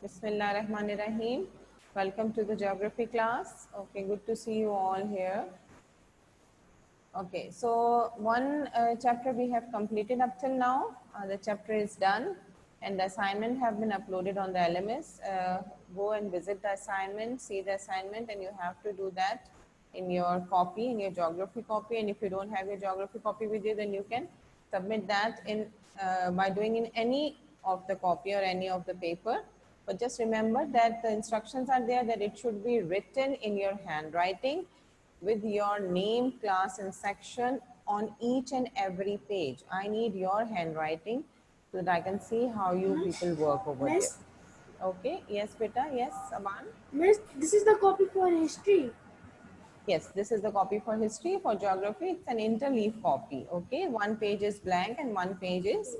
Bismillahirrahmanirrahim. Welcome to the geography class. Okay, good to see you all here. Okay, so one chapter we have completed up till now. The chapter is done and the assignment have been uploaded on the LMS. Go and visit the assignment, see the assignment, and you have to do that in your copy, in your geography copy. And if you don't have your geography copy with you, then you can submit that in by doing in any of the copy or any of the paper. But just remember that the instructions are there that it should be written in your handwriting with your name, class, and section on each and every page. I need your handwriting so that I can see how you people work over Miss, there. Okay, yes, beta, yes, Aman. Miss, this is the copy for history. Yes, this is the copy for history. For geography, it's an interleaf copy. Okay, one page is blank and one page is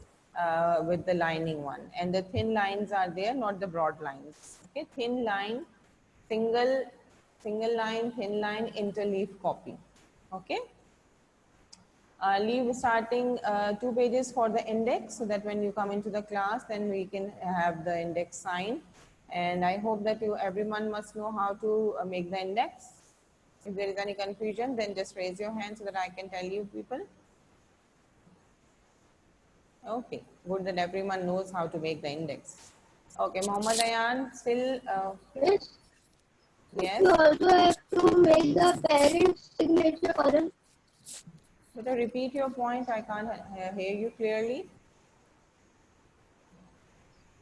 with the lining one. And the thin lines are there, not the broad lines. Okay, thin line, single, single line, thin line, interleaf copy. Okay. Leave starting 2 pages for the index so that when you come into the class, then we can have the index sign. And I hope that everyone must know how to make the index. If there is any confusion, then just raise your hand so that I can tell you people. Okay, good that everyone knows how to make the index. Okay, Mohammad Ayan, still, Miss, yes. you also have to make the parent's signature column. Better repeat your point. I can't hear you clearly.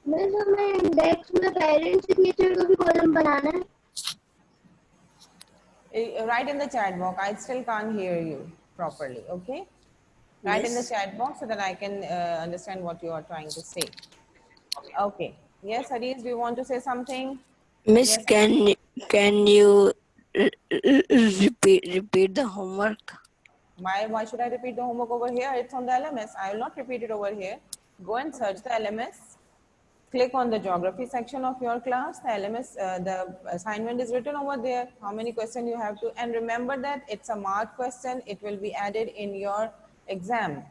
Miss हमें index में parent signature का भी column बनाना है. Write in the chat box. I still can't hear you properly. Okay. Write in the Miss, chat box so that I can understand what you are trying to say. Okay. Yes, Harish, do you want to say something? Miss, Yes. can you repeat the homework? Why should I repeat the homework over here? It's on the LMS. I will not repeat it over here. Go and search the LMS. Click on the geography section of your class. The LMS, the assignment is written over there. How many questions you have to, and remember that it's a marked question. It will be added in your exam.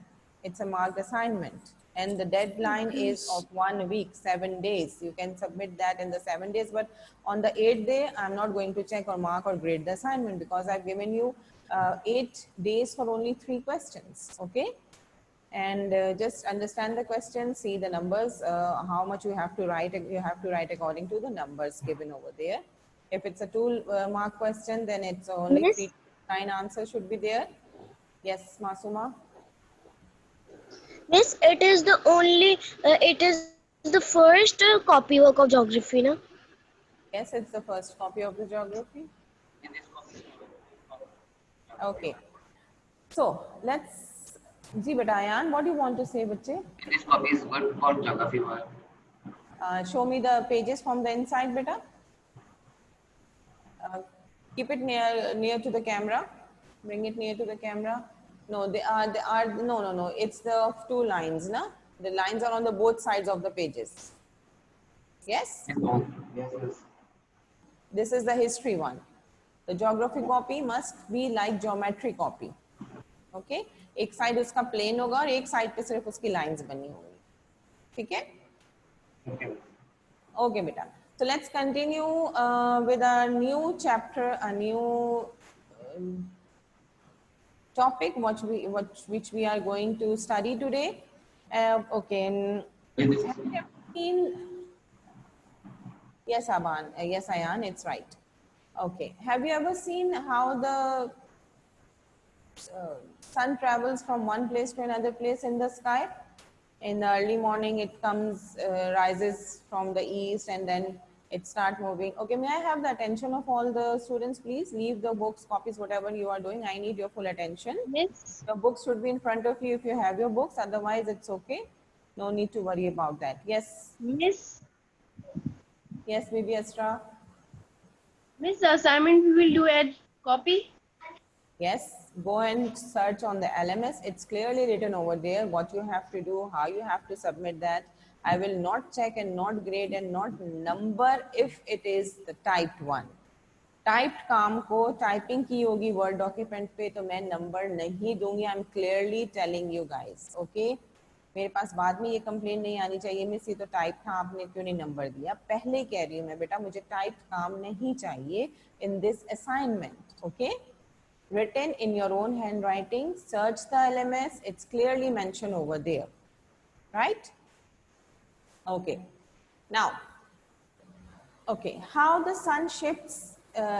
It's a marked assignment. And the deadline is of 1 week, 7 days. You can submit that in the 7 days, but on the 8th day, I'm not going to check or mark or grade the assignment because I've given you 8 days for only 3 questions, okay? And just understand the question, see the numbers, how much you have to write according to the numbers given over there. If it's a 2 mark question, then it's only 3 Miss, to 9 answers should be there. Yes, Masuma. Miss, it is the first copywork of geography, na? Yes, it's the first copy of the geography. Okay, so let's ji betayan, what do you want to say, bache? This copy is good for geography work. Show me the pages from the inside, beta. Keep it near to the camera. Bring it near to the camera. No, no. It's the 2 lines, na? The lines are on the both sides of the pages. Yes? Yes. This is the history one. The geography copy must be like geometry copy. Okay? एक side उसका plane होगा और एक side पे सिर्फ उसकी lines बनी होंगी. ठीक है? Okay. Okay, beta. So let's continue with a new chapter, a new topic which we are going to study today. Okay. Have you ever seen? Yes, Aban. Yes, Ayan. It's right. Okay. Have you ever seen how the sun travels from one place to another place in the sky? In the early morning, it comes, rises from the east, and then it start moving. Okay, may I have the attention of all the students, please? Leave the books, copies, whatever you are doing. I need your full attention. Miss, Your books should be in front of you if you have your books. Otherwise, it's okay. No need to worry about that. Yes. Miss, Yes, Bibi Astra. Miss, the assignment we will do at copy. Yes. Go and search on the LMS. It's clearly written over there what you have to do, how you have to submit that. I will not check and not grade and not number if it is the typed one. Typed काम को typing की होगी word document पे तो मैं number नहीं दूंगी. I am clearly telling you guys. Okay, मेरे पास बाद में ये कंप्लेन नहीं आनी चाहिए, मिस ये तो टाइप था, आपने क्यों नहीं नंबर दिया। पहले कह रही हूँ मैं बेटा, मुझे टाइप काम नहीं चाहिए in this assignment. Okay, written in your own handwriting, search the LMS, it's clearly mentioned over there, right? Okay, now, okay, how the sun shifts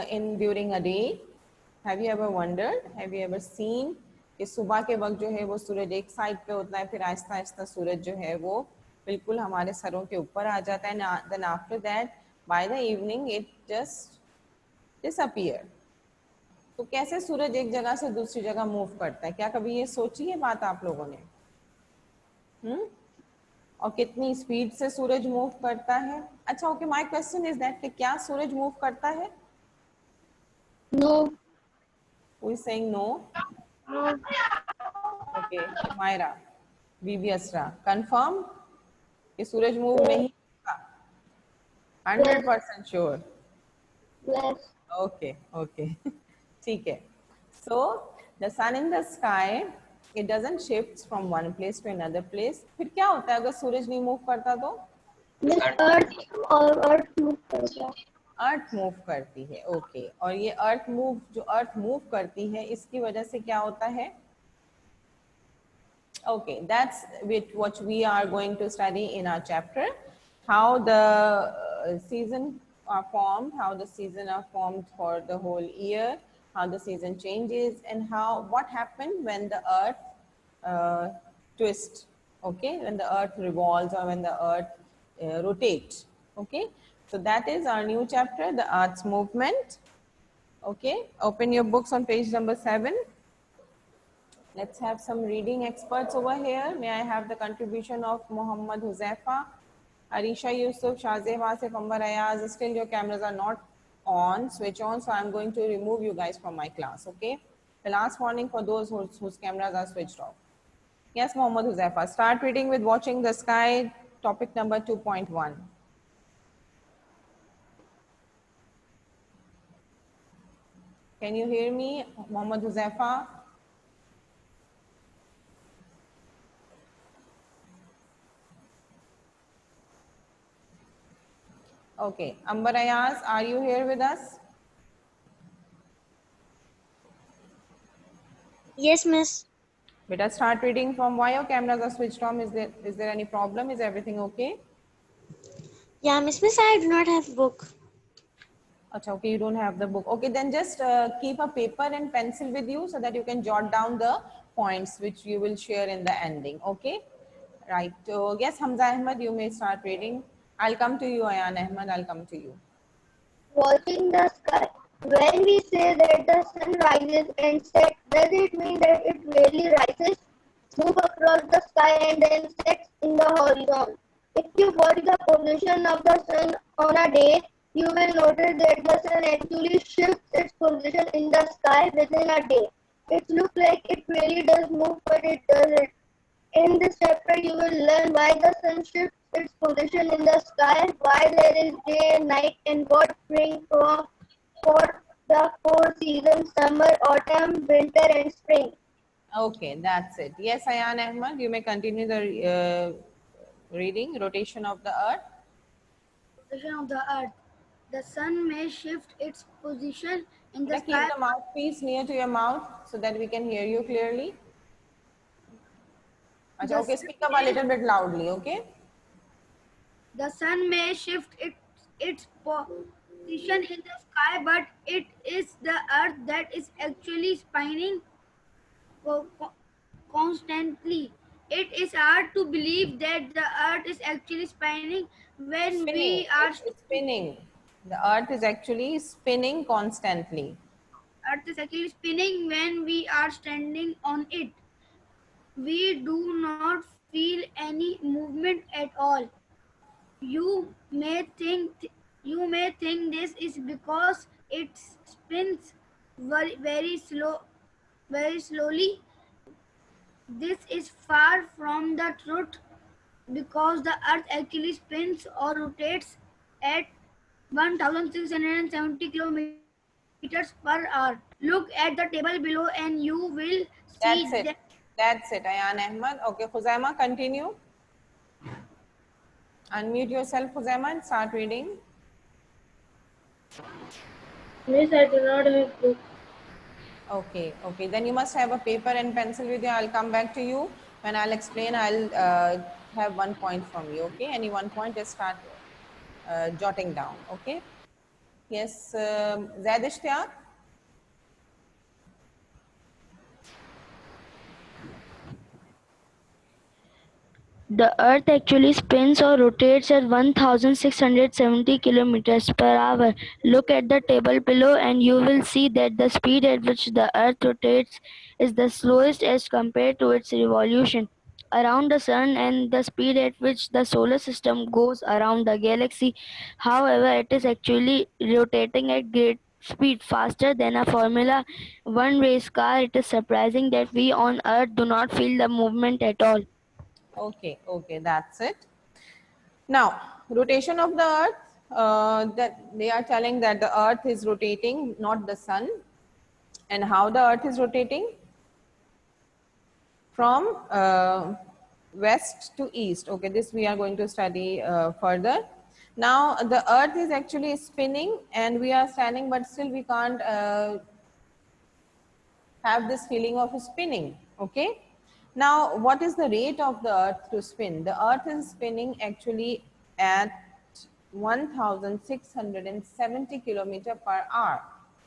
in during a day. Have you ever wondered, have you ever seen कि सुबह के वक्त जो है वो सूरज एक side पे होता है, फिर आहिस्ता आहिस्ता सूरज जो है वो बिल्कुल हमारे सरों के ऊपर आ जाता है, then after that by the evening it just disappear. तो कैसे सूरज एक जगह से दूसरी जगह मूव करता है, क्या कभी ये सोची है बात आप लोगों ने? और कितनी स्पीड से सूरज मूव करता है? अच्छा, okay, my question is that कि क्या सूरज मूव करता है? No. Who is saying no? No. Okay, Myra, Bibi Asra, confirm कि सूरज मूव नहीं करता? 100% श्योर? Yes. Okay, okay. ठीक है. So the sun in the sky, it doesn't shift from one place to another place. फिर क्या होता है अगर सूरज नहीं मूव करता तो? Miss Earth move करता है. अर्थ मूव करती है. ओके, और ये अर्थ मूव करती है, इसकी वजह से क्या होता है? Okay, that's with what we are going to study in our chapter, how the season are formed, how the season are formed for the whole year, how the season changes, and what happened when the earth twists, okay, when the earth revolves or when the earth rotates. Okay, so that is our new chapter, the earth's movement. Okay, open your books on page number 7. Let's have some reading experts over here. May I have the contribution of Muhammad Huzaifa, Arisha Yusuf, Shazeh Wasif, Ambar Ayaz. Still your cameras are not on, switch on, so I'm going to remove you guys from my class, okay? The last warning for those whose cameras are switched off. Yes, Muhammad Huzaifa. Start reading with Watching the Sky, topic number 2.1. Can you hear me, Muhammad Huzaifa? Okay, Ambar Ayaz, are you here with us? Yes, Miss. Beta, start reading from why your cameras are switched on. Is there any problem? Is everything okay? Yeah, Miss. I do not have book. Achha, okay, you don't have the book. Okay, then just keep a paper and pencil with you so that you can jot down the points which you will share in the ending. Okay, right. So yes, Hamza Ahmed, you may start reading. I'll come to you, Ayan Ahmed. I'll come to you. Watching the sky. When we say that the sun rises and sets, does it mean that it really rises, moves across the sky and then sets in the horizon? If you watch the position of the sun on a day, you will notice that the sun actually shifts its position in the sky within a day. It looks like it really does move, but it doesn't. In this chapter, you will learn why the sun shifts its position in the sky, why there is day and night, and what brings for the 4 seasons: summer, autumn, winter, and spring. Okay, that's it. Yes, Ayan Ahmed, you may continue the reading. Rotation of the earth. Position of the earth. The sun may shift its position in the Keep sky. the mouthpiece near to your mouth so that we can hear you clearly. Achha, okay, speak up a little bit loudly, okay? The sun may shift its position in the sky, but it is the earth that is actually spinning constantly. It is hard to believe that the earth is actually spinning when we are It's spinning. The earth is actually spinning constantly. earth is actually spinning when we are standing on it. We do not feel any movement at all. You may think this is because it spins very slowly. This is far from the truth because the earth actually spins or rotates at 1670 kilometers per hour. Look at the table below and you will see That's it. that That's it, Ayan Ahmed. Okay, Khuzaima, continue. Unmute yourself, Khuzaima, and start reading. Miss, I do not have book. Okay, okay. Then you must have a paper and pencil with you. I'll come back to you. When I'll explain, I'll have 1 point from you. Okay, any 1 point, just start jotting down. Okay. Yes, Zaid Ishtiyaq. The Earth actually spins or rotates at 1670 kilometers per hour. Look at the table below and you will see that the speed at which the Earth rotates is the slowest as compared to its revolution around the Sun and the speed at which the solar system goes around the galaxy. However, it is actually rotating at great speed, faster than a Formula One race car. It is surprising that we on Earth do not feel the movement at all. Okay, okay, that's it. Now, rotation of the Earth, that they are telling that the Earth is rotating, not the Sun. And how the Earth is rotating? From west to east. Okay, this we are going to study further. Now, the Earth is actually spinning and we are standing, but still we can't have this feeling of spinning. Okay. Now, what is the rate of the Earth to spin? The Earth is spinning actually at 1670 kilometre per hour.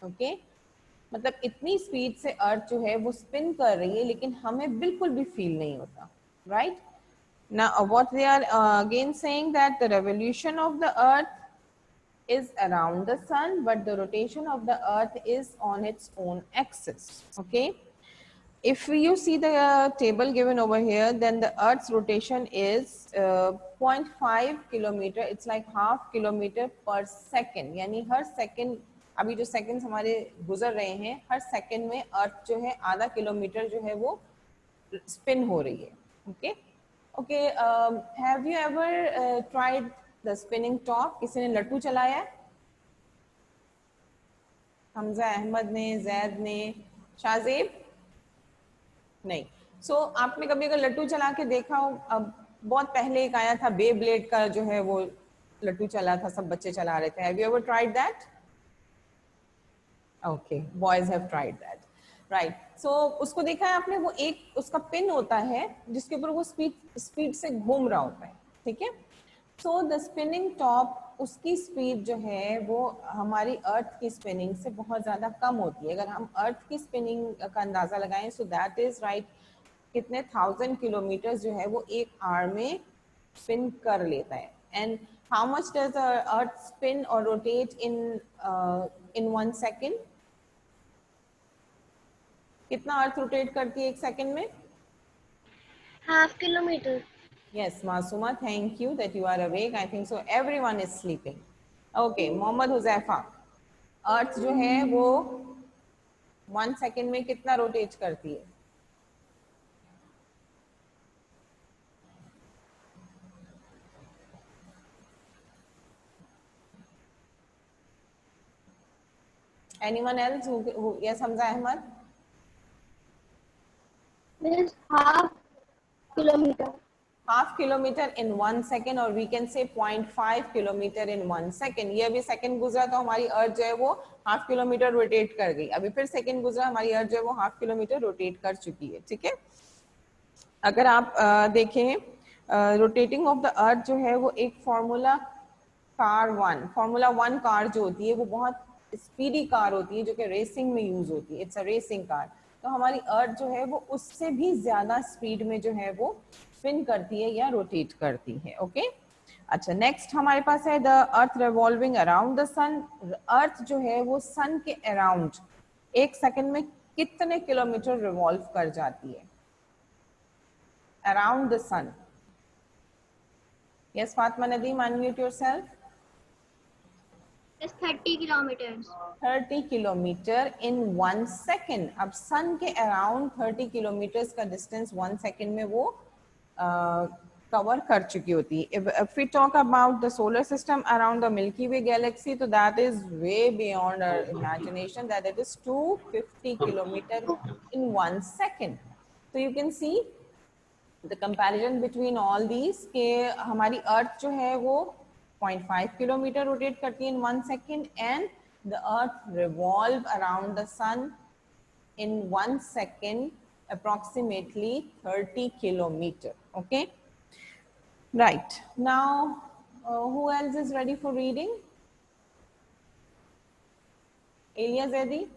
Okay. मतलब इतनी speed से अर्थ जो है वो spin कर रही है, लेकिन हमें बिल्कुल भी फील नहीं होता. Right? Now, what they are again saying that the revolution of the Earth is around the Sun, but the rotation of the Earth is on its own axis. Okay. If you see the table given over here, then the Earth's rotation is 0.5 kilometer. It's like half kilometer per second. यानी हर second, अभी जो seconds हमारे गुजर रहे हैं, हर second में Earth जो है आधा किलोमीटर जो है वो spin हो रही है. Okay. Okay. Have you ever tried the spinning top? किसी ने लट्टू चलाया है? हमजा अहमद ने, जैद ने, शाजेब? नहीं. सो आपने कभी अगर लट्टू चला के देखा हो, अब बहुत पहले एक आया था बे ब्लेड का जो है वो लट्टू चला था, सब बच्चे चला रहे थे. Have you ever tried that? Okay, boys have tried that. Right. So उसको देखा है आपने, वो एक उसका पिन होता है जिसके ऊपर वो स्पीड से घूम रहा होता है. ठीक है. सो द स्पिनिंग टॉप, उसकी स्पीड जो है वो हमारी अर्थ की स्पिनिंग से बहुत ज़्यादा कम होती है. अगर हम अर्थ की स्पिनिंग का अंदाज़ा लगाएं, सो दैट इज़ राइट, कितने 1000 किलोमीटर जो है वो एक आवर में स्पिन कर लेता है. And how much does earth spin और रोटेट इन 1 सेकेंड? कितना अर्थ रोटेट करती है एक सेकेंड में? Half kilometer. Yes, Masuma, thank you that you are awake. I think so everyone is sleeping. Okay, Mohammad Huzaifa, अर्थ जो है वो 1 second में कितना रोटेट करती है? Anyone else who yes, Hamza Ahmad? Means half kilometer. Half kilometer in 1 second, और we can say 0.5 kilometer in 1 second. ये अभी सेकंड गुजरा तो हमारी अर्थ जो है वो हाफ किलोमीटर रोटेट कर गई. अभी फिर सेकंड गुजरा, हमारी अर्थ जो है वो हाफ किलोमीटर रोटेट कर चुकी है. ठीक है. अगर आप देखें, रोटेटिंग ऑफ द अर्थ जो है वो एक फॉर्मूला वन कार जो होती है वो बहुत स्पीडी कार होती है, जो कि रेसिंग में यूज होती है. It's a racing car. तो हमारी अर्थ जो है वो उससे भी ज्यादा स्पीड में जो है वो स्पिन करती है या रोटेट करती है. ओके. अच्छा, नेक्स्ट हमारे पास है the earth revolving around the sun. Earth जो है वो सन के अराउंड एक सेकंड में कितने किलोमीटर रिवॉल्व कर जाती है around the sun? Yes, Fatima Nadeem, unmute yourself. It's 30 kilometers. 30 kilometre in 1 second. अब सन के अराउंड 30 किलोमीटर का डिस्टेंस 1 सेकेंड में वो कवर कर चुकी होती है. If we talk about the solar system around the Milky Way galaxy, so that is way beyond our imagination, that it is 250 kilometer in 1 second. So you can see the comparison between all these कि हमारी अर्थ जो है वो 0.5 kilometre rotate करती है in 1 second and the earth revolve around the sun in 1 second approximately 30 kilometer. Okay, right. Now who else is ready for reading? Elia Zedi?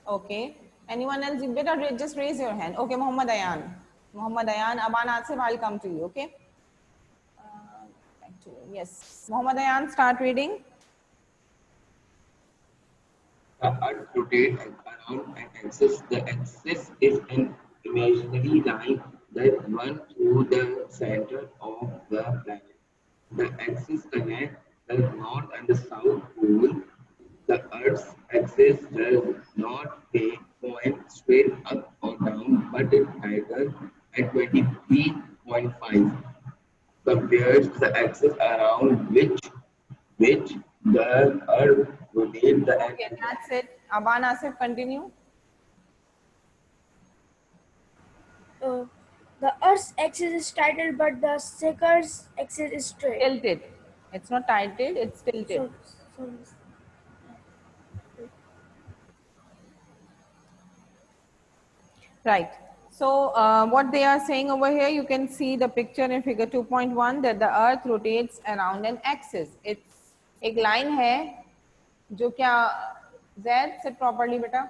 Okay. Anyone else? You better just raise your hand. Okay, Muhammad Ayan. Muhammad Ayan, Aban Asif, I'll come to you, okay? Back to you. Yes. Muhammad Ayan, start reading. The earth rotates around an axis. The axis is an imaginary line that runs through the center of the planet. The axis connects the north and the south pole. The Earth's axis does not point straight up or down, but it anchors at 23.5 compares the axis around which the Earth rotates the Okay, that's it. Aban Asif, continue. The Earth's axis is tilted, but the Saturn's axis is straight. Tilted. It's not tilted, it's tilted. So, Right. So what they are saying over here, you can see the picture in figure 2.1 that the earth rotates around an axis. It's एक line है जो क्या Zaid sit properly बेटा.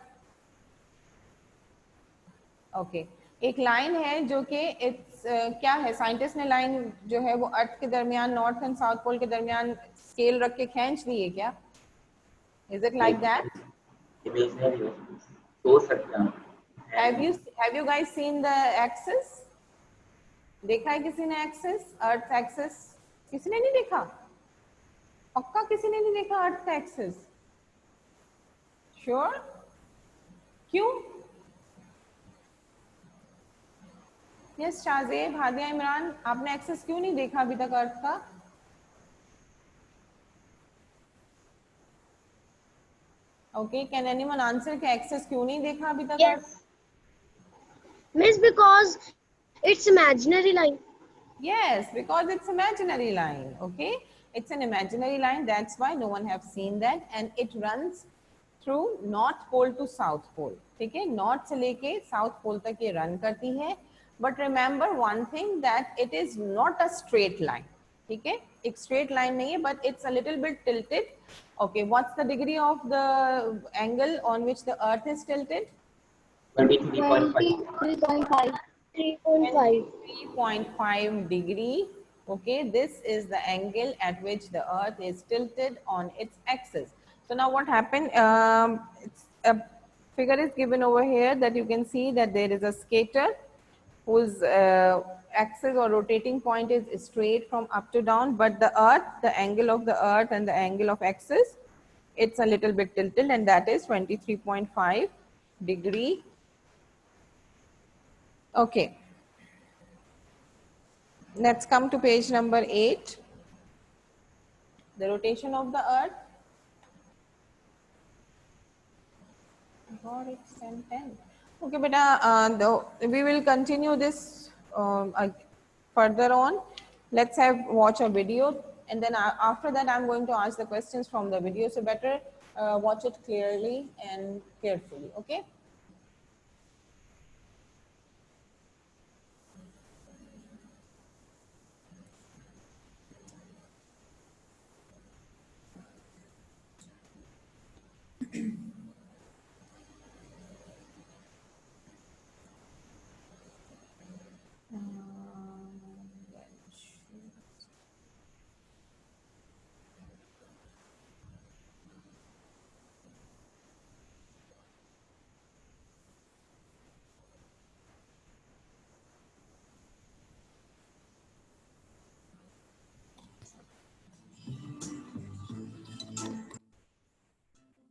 Okay. एक line है जो कि it's क्या है साइंटिस्ट ने लाइन जो है वो अर्थ के दरमियान नॉर्थ एंड साउथ पोल के दरमियान स्केल रख के खींच दी है क्या? Is it like that? imaginary so सकता Have you guys seen the axis? देखा है किसी ने एक्सिस अर्थ एक्सिस? किसी ने नहीं देखा? पक्का किसी ने नहीं देखा अर्थ का एक्सिस? श्योर? क्यों? यस शाहजेब, हादिया इमरान, आपने एक्सिस क्यों नहीं देखा अभी तक अर्थ का? ओके, कैन एनीवन आंसर कि एक्सिस क्यों नहीं देखा अभी तक अर्थ? Miss, because it's imaginary line. Yes, because it's imaginary line. Okay, it's an imaginary line. That's why no one have seen that, and it runs through North Pole to South Pole. ठीक है, North से लेके South Pole तक ये run करती है. But remember one thing that it is not a straight line. ठीक है, एक straight line नहीं है, but it's a little bit tilted. Okay, what's the degree of the angle on which the Earth is tilted? 23.5 23.5. 3.5. 3.5 degree. Okay, this is the angle at which the earth is tilted on its axis. So now what happened, it's a figure is given over here that you can see that there is a skater whose axis or rotating point is straight from up to down, but the earth, the angle of the earth and the angle of axis, it's a little bit tilted, and that is 23.5 degree. Okay, let's come to page number 8. The rotation of the earth. God, it's 10. Okay, beta, we will continue this further on. Let's watch a video, and then after that I'm going to ask the questions from the video. So better watch it clearly and carefully. Okay.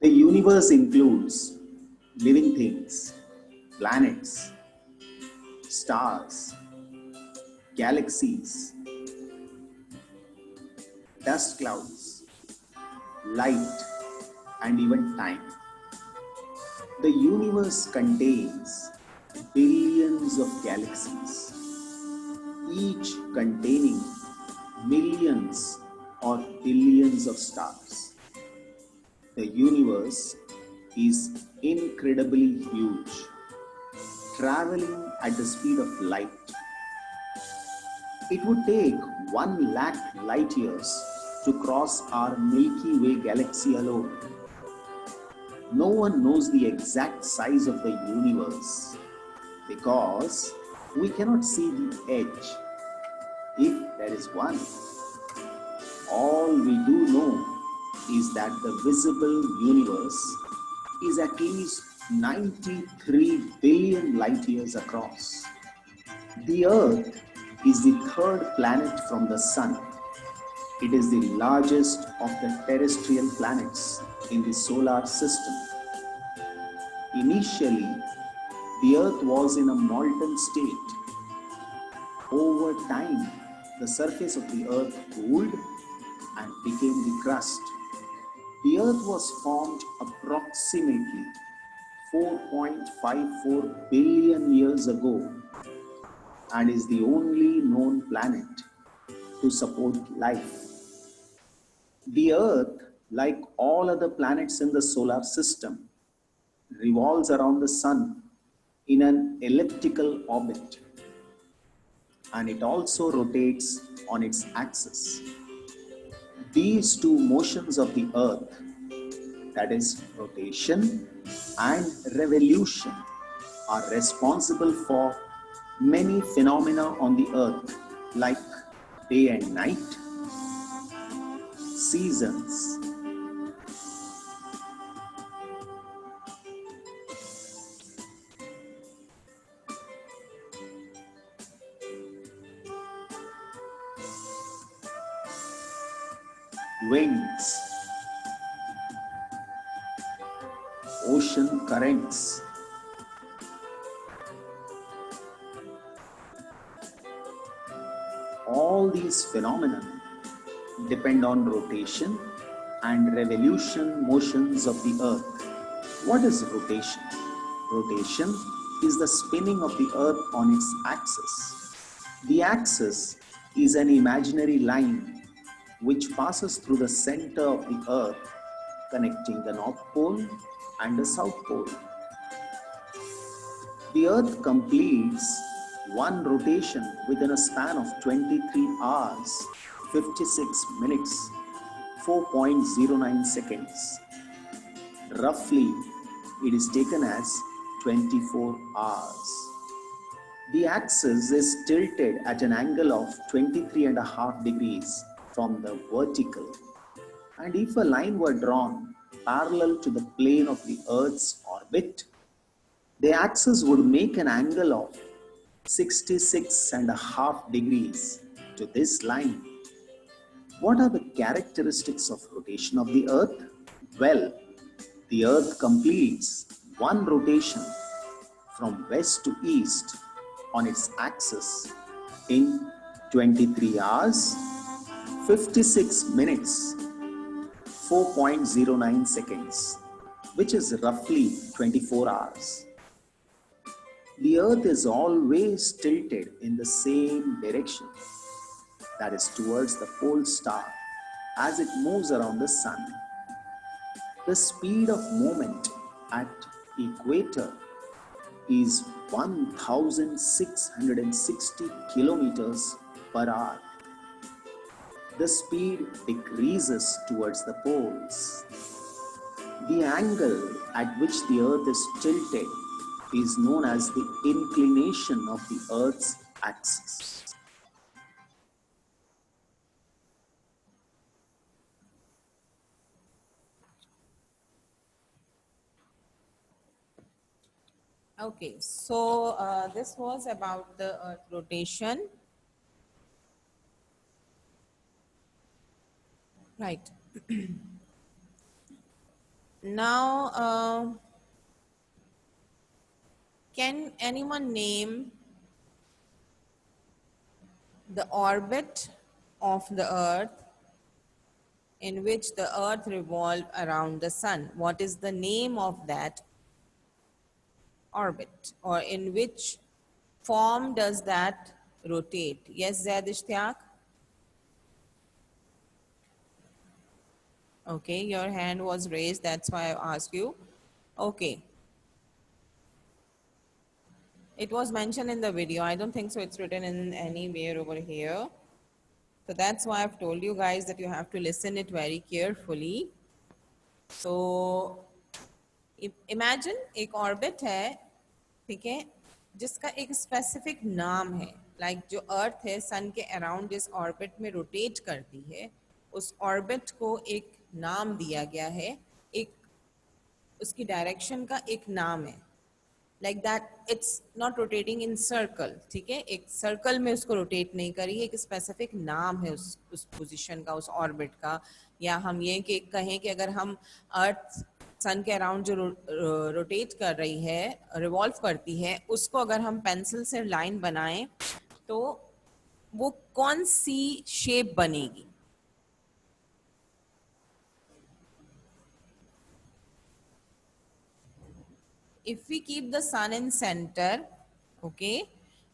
The universe includes living things, planets, stars, galaxies, dust clouds, light, and even time. The universe contains billions of galaxies, each containing millions or billions of stars. The universe is incredibly huge, traveling at the speed of light. It would take 1 lakh light years to cross our Milky Way galaxy alone. No one knows the exact size of the universe because we cannot see the edge, if there is one. All we do know is that the visible universe is at least 93 billion light years across. The Earth is the third planet from the Sun. It is the largest of the terrestrial planets in the solar system. Initially, the Earth was in a molten state. Over time, the surface of the Earth cooled and became the crust. The Earth was formed approximately 4.54 billion years ago and is the only known planet to support life. The Earth, like all other planets in the solar system, revolves around the Sun in an elliptical orbit, and it also rotates on its axis. These two motions of the Earth, that is rotation and revolution, are responsible for many phenomena on the Earth like day and night, seasons, winds, ocean currents, all these phenomena depend on rotation and revolution motions of the Earth. What is rotation? Rotation is the spinning of the Earth on its axis. The axis is an imaginary line which passes through the center of the Earth, connecting the North Pole and the South Pole. The Earth completes one rotation within a span of 23 hours, 56 minutes, 4.09 seconds. Roughly, it is taken as 24 hours. The axis is tilted at an angle of 23.5 degrees from the vertical. And if a line were drawn parallel to the plane of the Earth's orbit, the axis would make an angle of 66.5 degrees to this line. What are the characteristics of rotation of the Earth? Well, the Earth completes one rotation from west to east on its axis in 23 hours, 56 minutes, 4.09 seconds, which is roughly 24 hours. The Earth is always tilted in the same direction, that is towards the pole star, as it moves around the Sun. The speed of movement at equator is 1,660 kilometers per hour. The speed decreases towards the poles. The angle at which the Earth is tilted is known as the inclination of the Earth's axis. Okay, so this was about the Earth rotation. Right. Now, can anyone name the orbit of the Earth in which the Earth revolved around the Sun? What is the name of that orbit, or in which form does that rotate? Yes, Zaid Ishtiyaq? Okay, your hand was raised, that's why I asked you. Okay. It was mentioned in the video. I don't think so it's written in anywhere over here. So that's why I've told you guys that you have to listen it very carefully. So imagine एक orbit है, ठीक है, जिसका एक specific नाम है. Like जो Earth है, Sun के around जिस orbit में rotate करती है, उस orbit को एक नाम दिया गया है, एक उसकी direction का एक नाम है. Like that, it's not rotating in circle, ठीक है, एक circle में उसको rotate नहीं करी, एक specific नाम है उस position का, उस orbit का. या हम ये कि कहें कि अगर हम Earth सन के अराउंड जो रोटेट कर रही है, रिवॉल्व करती है, उसको अगर हम पेंसिल से लाइन बनाएं तो वो कौन सी शेप बनेगी? If we keep the sun in center, okay,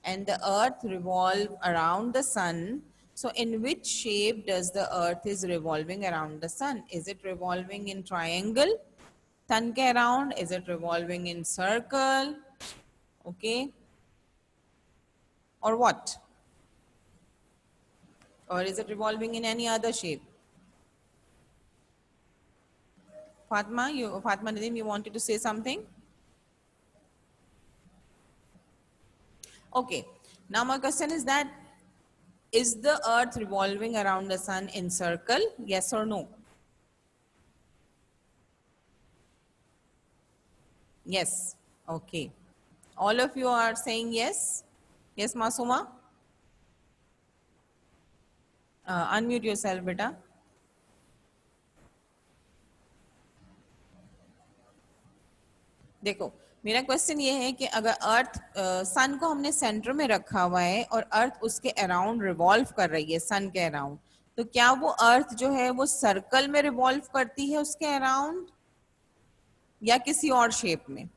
and the earth revolve around the sun, so in which shape does the earth is revolving around the sun? Is it revolving in triangle, sun ke around? Is it revolving in circle? Okay, or what? Or is it revolving in any other shape? Fatma Nadeem, you wanted to say something? Okay, now my question is that, is the earth revolving around the sun in circle? Yes or no? Yes. Okay. All of you are saying yes? Yes, Masuma? Unmute yourself, beta. देखो, मेरा question ये है कि अगर अर्थ सन को हमने centre में रखा हुआ है और अर्थ उसके अराउंड रिवॉल्व कर रही है सन के अराउंड, तो क्या वो अर्थ जो है वो सर्कल में रिवॉल्व करती है उसके अराउंड या किसी और शेप में?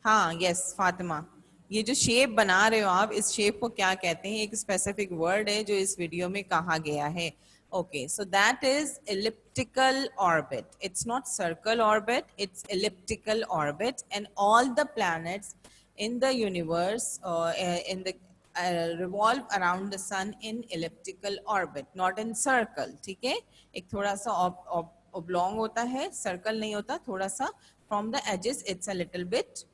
हाँ, यस फातिमा, ये जो शेप बना रहे हो आप, इस शेप को क्या कहते हैं? एक स्पेसिफिक वर्ड है जो इस वीडियो में कहा गया है. Okay, so that is elliptical orbit. It's not circle orbit, it's elliptical orbit, and all the planets in the universe revolve around the sun in elliptical orbit, not in circle. ठीक है, एक थोड़ा सा oblong होता है, circle नहीं होता, थोड़ा सा from the edges it's a little bit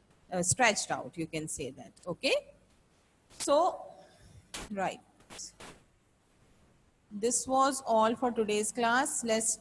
stretched out, you can say that. Okay, so right. This was all for today's class. Let's